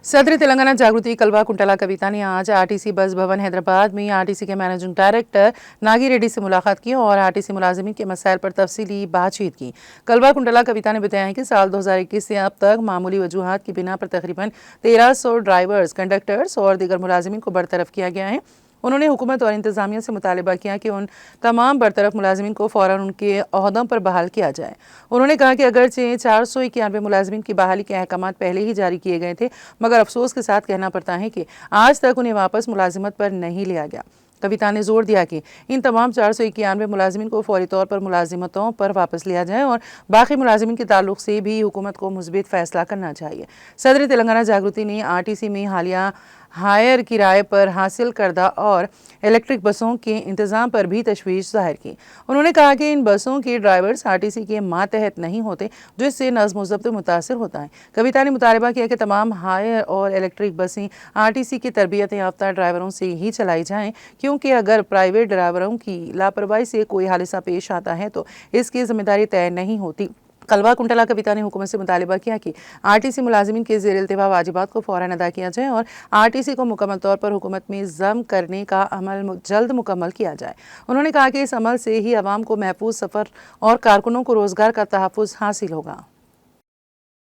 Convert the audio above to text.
सदर तेलंगाना जागृति कल्वा कुंटला कविता ने आज आरटीसी बस भवन हैदराबाद में आरटीसी के मैनेजिंग डायरेक्टर नागी रेड्डी से मुलाकात की और आरटीसी मुलाजिमीन के मसाइल पर तफसीली बातचीत की। कल्वा कुंटला कविता ने बताया है कि साल 2021 से अब तक मामूली वजूहात की बिना पर तकरीबन 1300 ड्राइवर्स, कंडक्टर्स और दीगर मुलाजिमीन को बरतरफ किया गया है। उन्होंने हुकूमत और इंतजामिया से मुतालबा किया कि उन तमाम बरतरफ मुलाजिमीन को फ़ौरन उनके ओहदों पर बहाल किया जाए। उन्होंने कहा कि अगरचे 491 मुलाजिमीन की बहाली के अहकाम पहले ही जारी किए गए थे, मगर अफसोस के साथ कहना पड़ता है कि आज तक उन्हें वापस मुलाजिमत पर नहीं लिया गया। कविता ने जोर दिया कि इन तमाम 491 मुलाजिमीन को फौरी तौर पर मुलाजिमतों पर वापस लिया जाए और बाकी मुलाजिमीन के ताल्लुक से भी हुकूमत को मुस्बित फैसला करना चाहिए। सदर तेलंगाना जागृति ने आरटीसी में हालिया हायर किराए पर हासिल करदा और इलेक्ट्रिक बसों के इंतज़ाम पर भी तशवीश जाहिर की। उन्होंने कहा कि इन बसों के ड्राइवर्स आरटीसी के मातहत नहीं होते, जो इससे नज़्म व ज़ब्त मुतासर होता है। कविता ने मुतालबा किया कि तमाम हायर और इलेक्ट्रिक बसें आरटीसी की तरबियत याफ्ता ड्राइवरों से ही चलाई जाएँ, क्योंकि अगर प्राइवेट ड्राइवरों की लापरवाही से कोई हादसा पेश आता है तो इसकी जिम्मेदारी तय नहीं होती। कल्वा कुंटला कविता ने हुकूमत से मुतालबा किया कि आरटीसी मुलाजिमीन के ज़ेर इल्तिवा वाजिबात को फ़ौरन अदा किया जाए और आरटीसी को मुकम्मल तौर पर हुकूमत में ज़म करने का अमल जल्द मुकम्मल किया जाए। उन्होंने कहा कि इस अमल से ही अवाम को महफूज सफ़र और कारकुनों को रोज़गार का तहफ़्फ़ुज़ हासिल होगा।